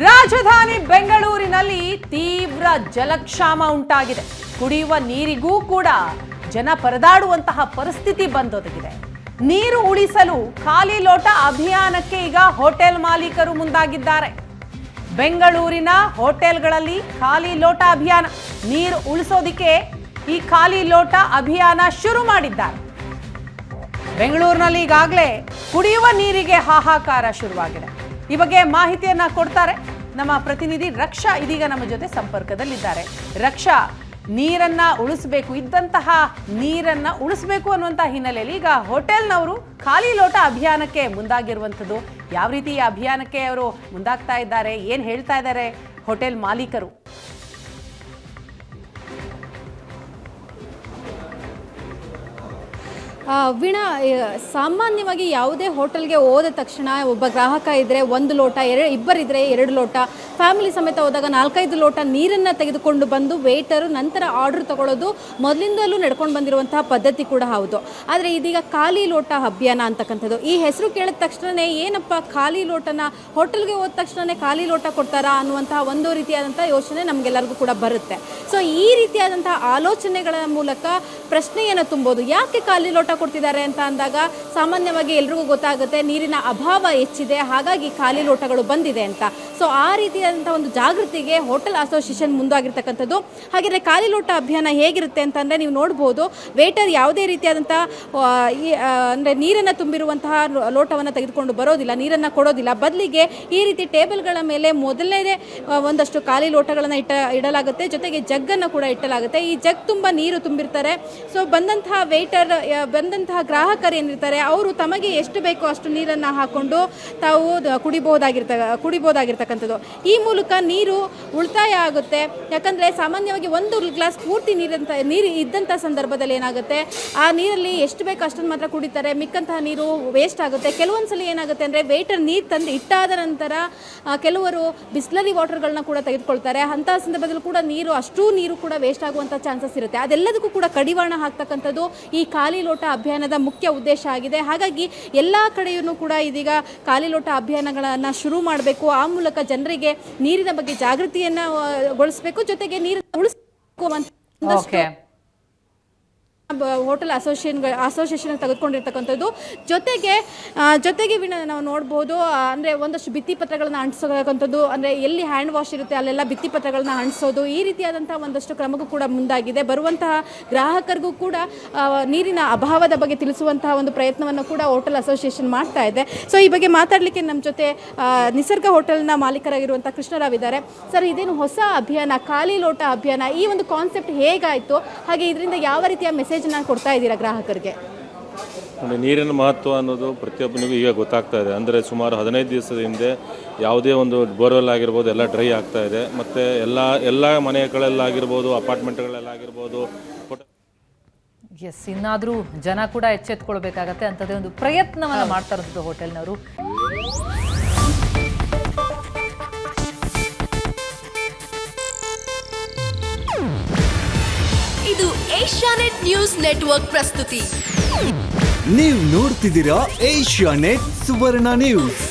ರಾಜಧಾನಿ ಬೆಂಗಳೂರಿನಲ್ಲಿ ತೀವ್ರ ಜಲಕ್ಷಾಮ ಉಂಟಾಗಿದೆ. ಕುಡಿಯುವ ನೀರಿಗೂ ಕೂಡ ಜನ ಪರದಾಡುವಂತಹ ಪರಿಸ್ಥಿತಿ ಬಂದೊದಗಿದೆ. ನೀರು ಉಳಿಸಲು ಖಾಲಿ ಲೋಟ ಅಭಿಯಾನಕ್ಕೆ ಈಗ ಹೋಟೆಲ್ ಮಾಲೀಕರು ಮುಂದಾಗಿದ್ದಾರೆ. ಬೆಂಗಳೂರಿನ ಹೋಟೆಲ್ಗಳಲ್ಲಿ ಖಾಲಿ ಲೋಟ ಅಭಿಯಾನ, ನೀರು ಉಳಿಸೋದಿಕ್ಕೆ ಈ ಖಾಲಿ ಲೋಟ ಅಭಿಯಾನ ಶುರು ಮಾಡಿದ್ದಾರೆ. ಬೆಂಗಳೂರಿನಲ್ಲಿ ಈಗಾಗಲೇ ಕುಡಿಯುವ ನೀರಿಗೆ ಹಾಹಾಕಾರ ಶುರುವಾಗಿದೆ. ಈ ಬಗ್ಗೆ ಮಾಹಿತಿಯನ್ನ ಕೊಡ್ತಾರೆ ನಮ್ಮ ಪ್ರತಿನಿಧಿ ರಕ್ಷಾ. ಇದೀಗ ನಮ್ಮ ಜೊತೆ ಸಂಪರ್ಕದಲ್ಲಿದ್ದಾರೆ. ರಕ್ಷಾ, ನೀರನ್ನ ಉಳಿಸಬೇಕು, ಇದ್ದಂತಹ ನೀರನ್ನ ಉಳಿಸಬೇಕು ಅನ್ನುವಂಥ ಹಿನ್ನೆಲೆಯಲ್ಲಿ ಈಗ ಹೋಟೆಲ್ನವರು ಖಾಲಿ ಲೋಟ ಅಭಿಯಾನಕ್ಕೆ ಮುಂದಾಗಿರುವಂಥದ್ದು. ಯಾವ ರೀತಿ ಈ ಅಭಿಯಾನಕ್ಕೆ ಅವರು ಮುಂದಾಗ್ತಾ ಇದ್ದಾರೆ, ಏನು ಹೇಳ್ತಾ ಇದ್ದಾರೆ ಹೋಟೆಲ್ ಮಾಲೀಕರು? ವೀಣಾ, ಸಾಮಾನ್ಯವಾಗಿ ಯಾವುದೇ ಹೋಟೆಲ್ಗೆ ಹೋದ ತಕ್ಷಣ ಒಬ್ಬ ಗ್ರಾಹಕ ಇದ್ದರೆ ಒಂದು ಲೋಟ, ಇಬ್ಬರಿದ್ದರೆ 2 ಲೋಟ, ಫ್ಯಾಮಿಲಿ ಸಮೇತ ಹೋದಾಗ 4-5 ಲೋಟ ನೀರನ್ನು ತೆಗೆದುಕೊಂಡು ಬಂದು ವೇಟರು ನಂತರ ಆರ್ಡರ್ ತಗೊಳ್ಳೋದು ಮೊದಲಿಂದಲೂ ನಡ್ಕೊಂಡು ಬಂದಿರುವಂತಹ ಪದ್ಧತಿ ಕೂಡ ಹೌದು. ಆದರೆ ಇದೀಗ ಖಾಲಿ ಲೋಟ ಅಭಿಯಾನ ಅಂತಕ್ಕಂಥದ್ದು, ಈ ಹೆಸರು ಕೇಳಿದ ತಕ್ಷಣವೇ ಏನಪ್ಪ ಖಾಲಿ ಲೋಟನ, ಹೋಟೆಲ್ಗೆ ಹೋದ ತಕ್ಷಣವೇ ಖಾಲಿ ಲೋಟ ಕೊಡ್ತಾರಾ ಅನ್ನುವಂತಹ ಒಂದು ರೀತಿಯಾದಂಥ ಯೋಚನೆ ನಮಗೆಲ್ಲರಿಗೂ ಕೂಡ ಬರುತ್ತೆ. ಸೊ ಈ ರೀತಿಯಾದಂಥ ಆಲೋಚನೆಗಳ ಮೂಲಕ ಪ್ರಶ್ನೆಯನ್ನು ತುಂಬೋದು. ಯಾಕೆ ಖಾಲಿ ಲೋಟ ಕೊಡ್ತಿದ್ದಾರೆ ಅಂತ ಅಂದಾಗ ಸಾಮಾನ್ಯವಾಗಿ ಎಲ್ರಿಗೂ ಗೊತ್ತಾಗುತ್ತೆ ನೀರಿನ ಅಭಾವ ಹೆಚ್ಚಿದೆ, ಹಾಗಾಗಿ ಖಾಲಿ ಲೋಟಗಳು ಬಂದಿದೆ ಅಂತ. ಸೊ ಆ ರೀತಿಯಾದಂಥ ಒಂದು ಜಾಗೃತಿಗೆ ಹೋಟೆಲ್ ಅಸೋಸಿಯೇಷನ್ ಮುಂದಾಗಿರ್ತಕ್ಕಂಥದ್ದು. ಹಾಗೆಯೇ ಖಾಲಿ ಲೋಟ ಅಭಿಯಾನ ಹೇಗಿರುತ್ತೆ ಅಂತಂದರೆ ನೀವು ನೋಡ್ಬೋದು, ವೇಟರ್ ಯಾವುದೇ ರೀತಿಯಾದಂಥ ಅಂದರೆ ನೀರನ್ನು ತುಂಬಿರುವಂತಹ ಲೋಟವನ್ನು ತೆಗೆದುಕೊಂಡು ಬರೋದಿಲ್ಲ, ನೀರನ್ನು ಕೊಡೋದಿಲ್ಲ. ಬದಲಿಗೆ ಈ ರೀತಿ ಟೇಬಲ್ಗಳ ಮೇಲೆ ಮೊದಲನೇ ಒಂದಷ್ಟು ಖಾಲಿ ಲೋಟಗಳನ್ನು ಇಡಲಾಗುತ್ತೆ, ಜೊತೆಗೆ ಜಗ್ಗನ್ನು ಕೂಡ ಇಟ್ಟಲಾಗುತ್ತೆ. ಈ ಜಗ್ ತುಂಬ ನೀರು ತುಂಬಿರ್ತಾರೆ. ಸೊ ಬಂದಂತಹ ವೇಟರ್, ಬಂದಂತಹ ಗ್ರಾಹಕರು ಏನಿರ್ತಾರೆ ಅವರು ತಮಗೆ ಎಷ್ಟು ಬೇಕೋ ಅಷ್ಟು ನೀರನ್ನು ಹಾಕ್ಕೊಂಡು ತಾವು ಕುಡಿಬೋದಾಗಿರ್ತಕ್ಕಂಥದ್ದು. ಈ ಮೂಲಕ ನೀರು ಉಳಿತಾಯ ಆಗುತ್ತೆ. ಯಾಕಂದರೆ ಸಾಮಾನ್ಯವಾಗಿ ಒಂದು ಗ್ಲಾಸ್ ಪೂರ್ತಿ ನೀರು ಇದ್ದಂಥ ಸಂದರ್ಭದಲ್ಲಿ ಏನಾಗುತ್ತೆ, ಆ ನೀರಲ್ಲಿ ಎಷ್ಟು ಬೇಕೋ ಅಷ್ಟನ್ನು ಮಾತ್ರ ಕುಡಿತಾರೆ, ಮಿಕ್ಕಂತಹ ನೀರು ವೇಸ್ಟ್ ಆಗುತ್ತೆ. ಕೆಲವೊಂದು ಸಲ ಏನಾಗುತ್ತೆ ಅಂದರೆ ವೇಟರ್ ನೀರು ತಂದು ಇಟ್ಟಾದ ನಂತರ ಕೆಲವರು ಬಿಸ್ಲರಿ ವಾಟರ್ಗಳನ್ನ ಕೂಡ ತೆಗೆದುಕೊಳ್ತಾರೆ. ಅಂತಹ ಸಂದರ್ಭದಲ್ಲಿ ಕೂಡ ಅಷ್ಟೂ ನೀರು ಕೂಡ ವೇಸ್ಟ್ ಆಗುವಂಥ ಚಾನ್ಸಸ್ ಇರುತ್ತೆ. ಅದೆಲ್ಲದಕ್ಕೂ ಕೂಡ ಕಡಿವಾಣ ಹಾಕ್ತಕ್ಕಂಥದ್ದು ಈ ಖಾಲಿ ಲೋಟ ಅಭಿಯಾನದ ಮುಖ್ಯ ಉದ್ದೇಶ ಆಗಿದೆ. ಹಾಗಾಗಿ ಎಲ್ಲ ಕಡೆಯೂ ಕೂಡ ಇದೀಗ ಖಾಲಿ ಲೋಟ ಅಭಿಯಾನಗಳನ್ನು ಶುರು ಮಾಡಬೇಕು. ಆ ಮೂಲಕ ಜನರಿಗೆ ನೀರಿನ ಬಗ್ಗೆ ಜಾಗೃತಿಯನ್ನು ಗೊಳಿಸಬೇಕು, ಜೊತೆಗೆ ನೀರನ್ನು ಉಳಿಸಬೇಕು ಅಂತ ಹೋಟೆಲ್ ಅಸೋಸಿಯೇಷನ್ ತೆಗೆದುಕೊಂಡಿರ್ತಕ್ಕಂಥದ್ದು. ಜೊತೆಗೆ ನಾವು ನೋಡ್ಬೋದು, ಅಂದರೆ ಒಂದಷ್ಟು ಭಿತ್ತಿಪತ್ರಗಳನ್ನು ಅಂಟಿಸೋಕ್ಕಂಥದ್ದು, ಅಂದರೆ ಎಲ್ಲಿ ಹ್ಯಾಂಡ್ ವಾಶ್ ಇರುತ್ತೆ ಅಲ್ಲೆಲ್ಲ ಭಿತ್ತಿಪತ್ರಗಳನ್ನ ಅಂಟಿಸೋದು, ಈ ರೀತಿಯಾದಂಥ ಒಂದಷ್ಟು ಕ್ರಮಕ್ಕೂ ಕೂಡ ಮುಂದಾಗಿದೆ. ಬರುವಂತಹ ಗ್ರಾಹಕರಿಗೂ ಕೂಡ ನೀರಿನ ಅಭಾವದ ಬಗ್ಗೆ ತಿಳಿಸುವಂತಹ ಒಂದು ಪ್ರಯತ್ನವನ್ನು ಕೂಡ ಹೋಟೆಲ್ ಅಸೋಸಿಯೇಷನ್ ಮಾಡ್ತಾ ಇದೆ. ಸೊ ಈ ಬಗ್ಗೆ ಮಾತಾಡಲಿಕ್ಕೆ ನಮ್ಮ ಜೊತೆ ನಿಸರ್ಗ ಹೋಟೆಲ್ನ ಮಾಲೀಕರಾಗಿರುವಂಥ ಕೃಷ್ಣರಾವ್ ಇದ್ದಾರೆ. ಸರ್, ಇದೇನು ಹೊಸ ಅಭಿಯಾನ, ಖಾಲಿ ಲೋಟ ಅಭಿಯಾನ, ಈ ಒಂದು ಕಾನ್ಸೆಪ್ಟ್ ಹೇಗಾಯಿತು, ಹಾಗೆ ಇದರಿಂದ ಯಾವ ರೀತಿಯ ಮೆಸೇಜ್ ಕೊಡ್ತಾ ಇದ್ದೀರಾ ಗ್ರಾಹಕರಿಗೆ? ನೀರಿನ ಮಹತ್ವ ಅನ್ನೋದು ಪ್ರತಿಯೊಬ್ಬನಿಗೂ ಈಗ ಗೊತ್ತಾಗ್ತಾ ಇದೆ. ಅಂದರೆ ಸುಮಾರು 15 ದಿವಸದ ಹಿಂದೆ ಯಾವುದೇ ಒಂದು ಬೋರ್ವೆಲ್ ಆಗಿರ್ಬೋದು ಎಲ್ಲ ಡ್ರೈ ಆಗ್ತಾ ಇದೆ. ಮತ್ತು ಎಲ್ಲ ಮನೆಗಳಲ್ಲಾಗಿರ್ಬೋದು, ಅಪಾರ್ಟ್ಮೆಂಟ್ಗಳಲ್ಲಾಗಿರ್ಬೋದು. ಎಸ್, ಇನ್ನಾದರೂ ಜನ ಕೂಡ ಎಚ್ಚೆತ್ಕೊಳ್ಬೇಕಾಗತ್ತೆ. ಅಂಥದ್ದೇ ಒಂದು ಪ್ರಯತ್ನವನ್ನು ಮಾಡ್ತಾ ಇರೋದು ಹೋಟೆಲ್ನವರು. ಇದು ಏಷ್ಯಾನೆಟ್ ನ್ಯೂಸ್ ನೆಟ್ವರ್ಕ್ ಪ್ರಸ್ತುತಿ. ನೀವು ನೋಡ್ತಿದ್ದೀರಾ ಏಷ್ಯಾನೆಟ್ ಸುವರ್ಣ ನ್ಯೂಸ್.